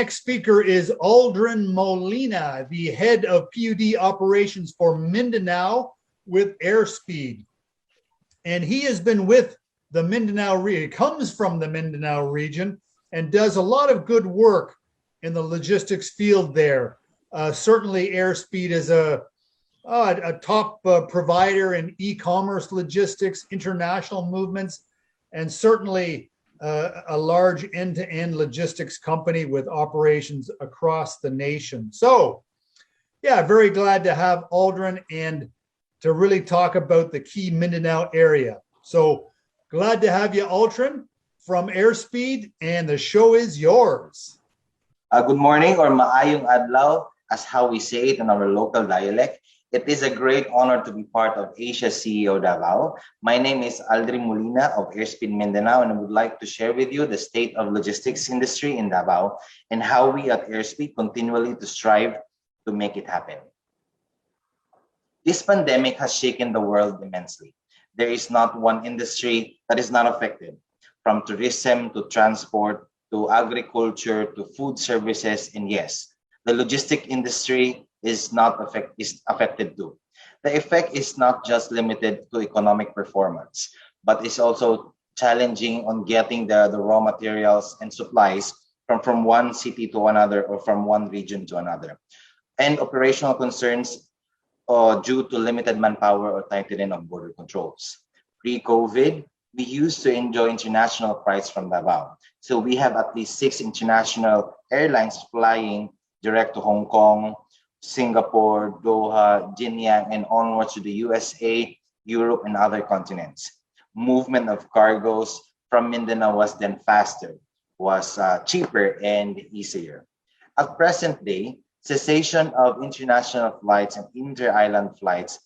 next speaker is Aldrin Molina, the head of PUD operations for Mindanao with Airspeed. And he has been with the Mindanao region, comes from the Mindanao region, and does a lot of good work in the logistics field there. Certainly Airspeed is a top provider in e-commerce logistics, international movements, and certainly a large end-to-end logistics company with operations across the nation. So, yeah, very glad to have Aldrin and to really talk about the key Mindanao area. So glad to have you, Aldrin, from Airspeed, and the show is yours. Good morning, or maayong adlaw, as how we say it in our local dialect. It is a great honor to be part of Asia's CEO Davao. My name is Aldrin Molina of Airspeed Mindanao, and I would like to share with you the state of logistics industry in Davao and how we at Airspeed continually to strive to make it happen. This pandemic has shaken the world immensely. There is not one industry that is not affected, from tourism to transport to agriculture to food services, and yes, the logistic industry is affected too. The effect is not just limited to economic performance, but is also challenging on getting the raw materials and supplies from one city to another or from one region to another. And operational concerns due to limited manpower or tightening of border controls. Pre-COVID, we used to enjoy international flights from Davao. So we have at least 6 international airlines flying direct to Hong Kong, Singapore, Doha, Jinyang, and onwards to the USA, Europe, and other continents. Movement of cargoes from Mindanao was then faster, was cheaper, and easier. At present day, cessation of international flights and inter-island flights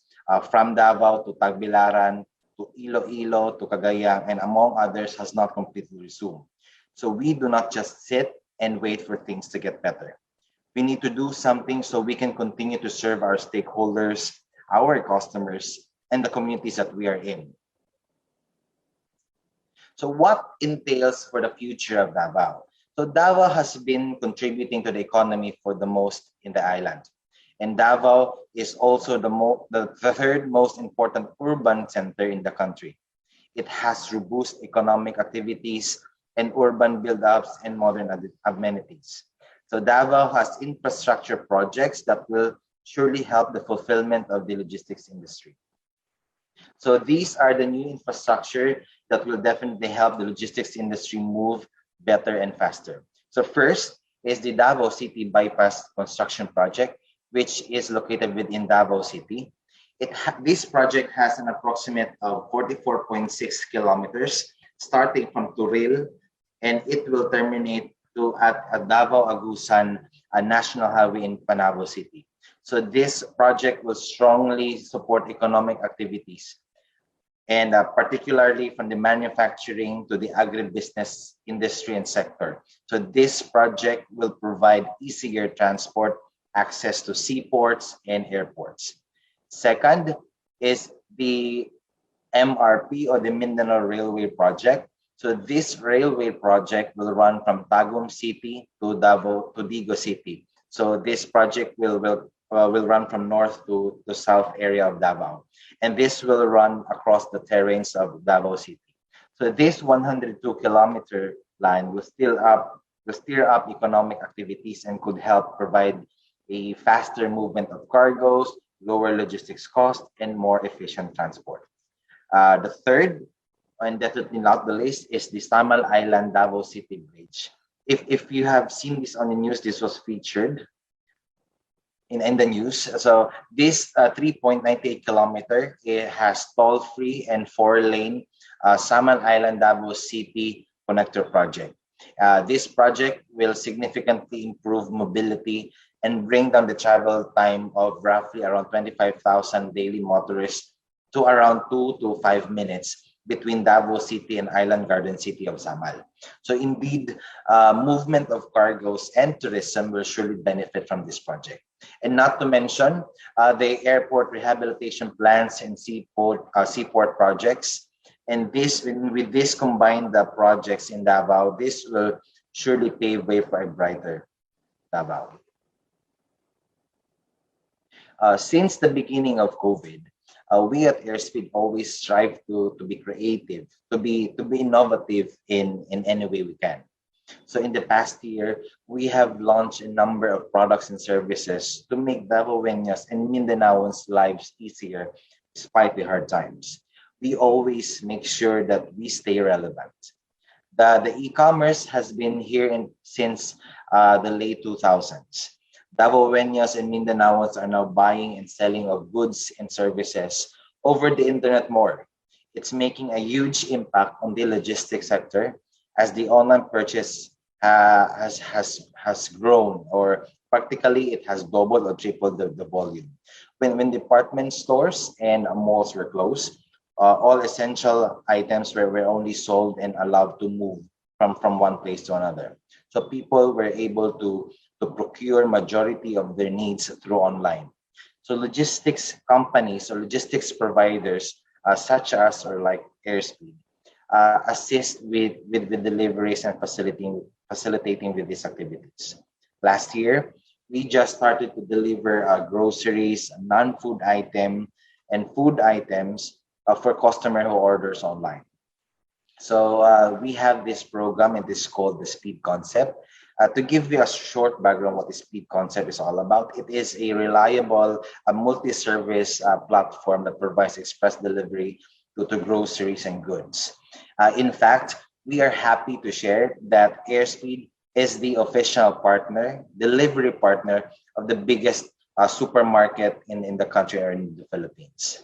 from Davao to Tagbilaran, to Iloilo, to Cagayan, and among others has not completely resumed. So we do not just sit and wait for things to get better. We need to do something so we can continue to serve our stakeholders, our customers, and the communities that we are in. So what entails for the future of Davao? So Davao has been contributing to the economy for the most in the island. And Davao is also the third most important urban center in the country. It has robust economic activities and urban build-ups and modern amenities. So Davao has infrastructure projects that will surely help the fulfillment of the logistics industry. So these are the new infrastructure that will definitely help the logistics industry move better and faster. So first is the Davao City Bypass Construction Project, which is located within Davao City. This project has an approximate of 44.6 kilometers starting from Turil, and it will terminate at Davao Agusan, a national highway in Panabo City. So this project will strongly support economic activities, and particularly from the manufacturing to the agribusiness industry and sector. So this project will provide easier transport, access to seaports and airports. Second is the MRP, or the Mindanao Railway Project. So this railway project will run from Tagum City to Digo City. So this project will run from north to the south area of Davao, and this will run across the terrains of Davao City. So this 102-kilometer line will steer up economic activities and could help provide a faster movement of cargoes, lower logistics costs, and more efficient transport. The third, and definitely not the least, is the Samal Island Davao City Bridge. If you have seen this on the news, this was featured in the news. So this 3.98 kilometer, it has toll-free and 4-lane Samal Island Davao City connector project. This project will significantly improve mobility and bring down the travel time of roughly around 25,000 daily motorists to around 2 to 5 minutes between Davao City and Island Garden City of Samal. So indeed, movement of cargoes and tourism will surely benefit from this project. And not to mention the airport rehabilitation plans and seaport projects. And with this combined projects in Davao, this will surely pave way for a brighter Davao. Since the beginning of COVID, we at Airspeed always strive to be creative, to be innovative in any way we can. So in the past year, we have launched a number of products and services to make Davaoeños and Mindanaoans' lives easier despite the hard times. We always make sure that we stay relevant. The e-commerce has been here since the late 2000s. Davaoeños and Mindanaoans are now buying and selling of goods and services over the internet more. It's making a huge impact on the logistics sector as the online purchase has grown, or practically it has doubled or tripled the volume. When department stores and malls were closed, all essential items were only sold and allowed to move from one place to another. So people were able to procure majority of their needs through online. So logistics companies or logistics providers such as or like Airspeed assist with deliveries and facilitating with these activities. Last year, we just started to deliver groceries, non-food item, and food items for customer who orders online. So we have this program, and this is called the Speed Concept. To give you a short background, what the Speed Concept is all about, it is a reliable, multi-service platform that provides express delivery to groceries and goods. In fact, we are happy to share that Airspeed is the official partner, delivery partner of the biggest supermarket in the country or in the Philippines.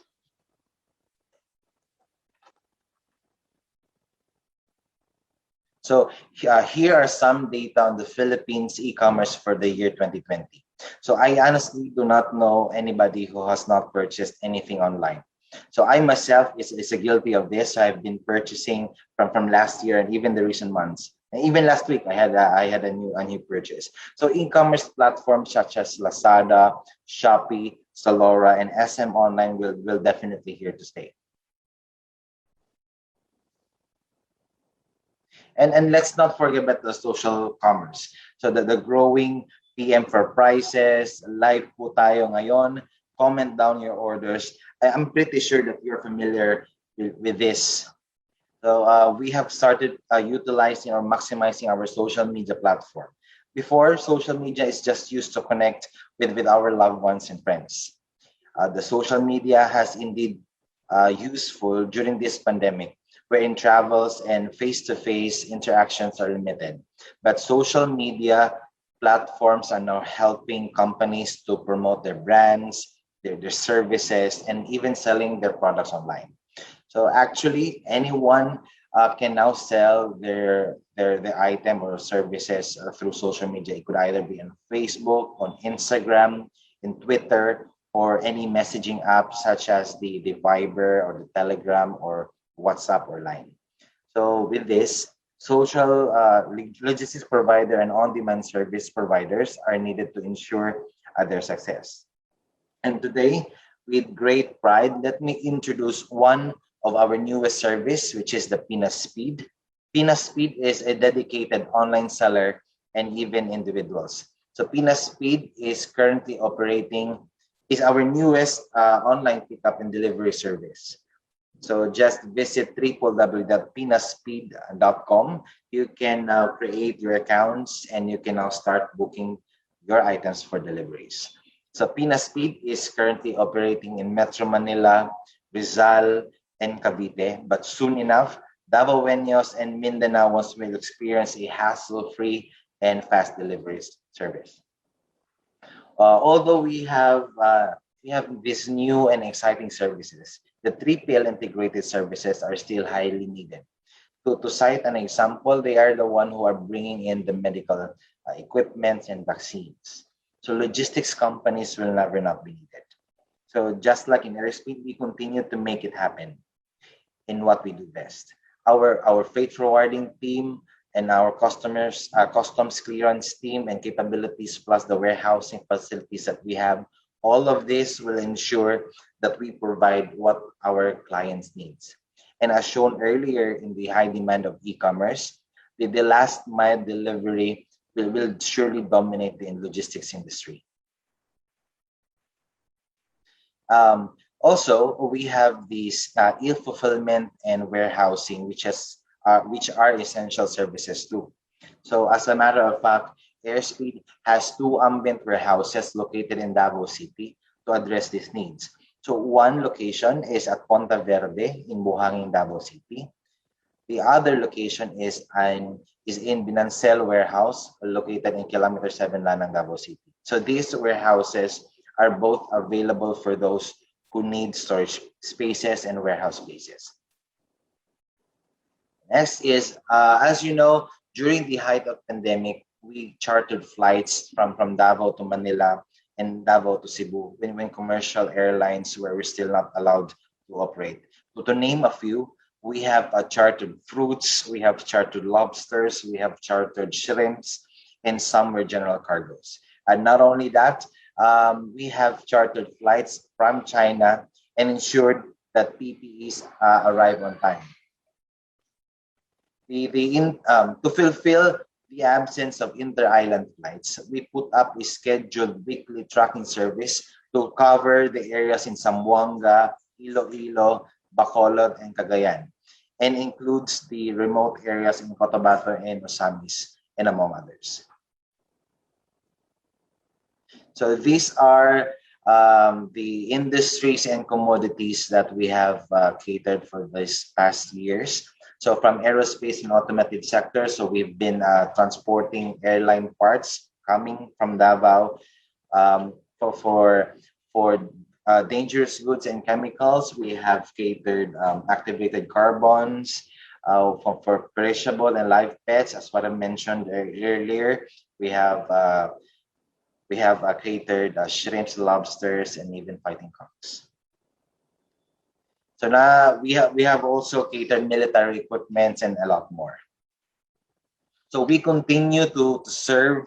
So here are some data on the Philippines e-commerce for the year 2020. So I honestly do not know anybody who has not purchased anything online. So I myself is guilty of this. I've been purchasing from last year and even the recent months. And even last week, I had a new purchase. So e-commerce platforms such as Lazada, Shopee, Zalora, and SM Online will definitely here to stay. And let's not forget about the social commerce. So the growing PM for prices, live po tayo ngayon, comment down your orders. I'm pretty sure that you're familiar with this. So we have started utilizing or maximizing our social media platform. Before, social media is just used to connect with our loved ones and friends. The social media has indeed useful during this pandemic, wherein travels and face-to-face interactions are limited. But social media platforms are now helping companies to promote their brands, their services, and even selling their products online. So actually, anyone can now sell their item or services through social media. It could either be on Facebook, on Instagram, in Twitter, or any messaging app such as the Viber or the Telegram or WhatsApp or Line. So with this, social logistics provider and on-demand service providers are needed to ensure their success. And today, with great pride, let me introduce one of our newest service, which is the Pinas Speed. Pinas Speed is a dedicated online seller and even individuals. So Pinas Speed is currently operating, is our newest online pickup and delivery service. So just visit www.pinaspeed.com. You can now create your accounts and you can now start booking your items for deliveries. So Pinas Speed is currently operating in Metro Manila, Rizal, and Cavite, but soon enough, Davaoeños and Mindanaoans will experience a hassle-free and fast delivery service. Although we have these new and exciting services, the 3PL integrated services are still highly needed. To cite an example, they are the one who are bringing in the medical equipment and vaccines. So logistics companies will never not be needed. So just like in Airspeed, we continue to make it happen in what we do best. Our freight forwarding team and our customs clearance team and capabilities, plus the warehousing facilities that we have, all of this will ensure that we provide what our clients needs. And as shown earlier in the high demand of e-commerce, the last mile delivery will surely dominate the logistics industry. Also, we have these e-fulfillment and warehousing, which are essential services too. So as a matter of fact, Airspeed has two ambient warehouses located in Davao City to address these needs. So one location is at Ponta Verde in Buhangin, Davao City. The other location is in Binancel warehouse located in Kilometer 7 Lanang, Davao City. So these warehouses are both available for those who need storage spaces and warehouse spaces. Next is, as you know, during the height of pandemic, we chartered flights from Davao to Manila and Davao to Cebu when commercial airlines were still not allowed to operate. So to name a few, we have chartered fruits, we have chartered lobsters, we have chartered shrimps, and some were general cargoes. And not only that, we have chartered flights from China and ensured that PPEs arrive on time. To fulfill the absence of inter-island flights, we put up a scheduled weekly tracking service to cover the areas in Zamboanga, Iloilo, Bacolod, and Cagayan, and includes the remote areas in Cotabato and Osamis, and among others. So these are the industries and commodities that we have catered for this past years. So from aerospace and automotive sector, so we've been transporting airline parts coming from Davao for dangerous goods and chemicals. We have catered activated carbons for perishable and live pets, as what I mentioned earlier. We have catered shrimps, lobsters, and even fighting cocks. So now we have also catered military equipment and a lot more. So we continue to serve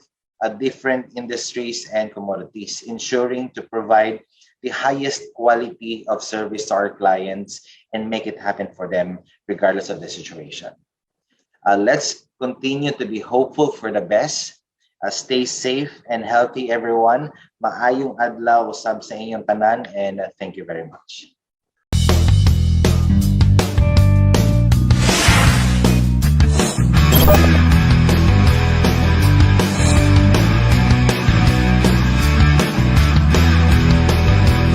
different industries and commodities, ensuring to provide the highest quality of service to our clients and make it happen for them regardless of the situation. Let's continue to be hopeful for the best. Stay safe and healthy, everyone. Maayong adlaw usab sa inyong tanan, and thank you very much.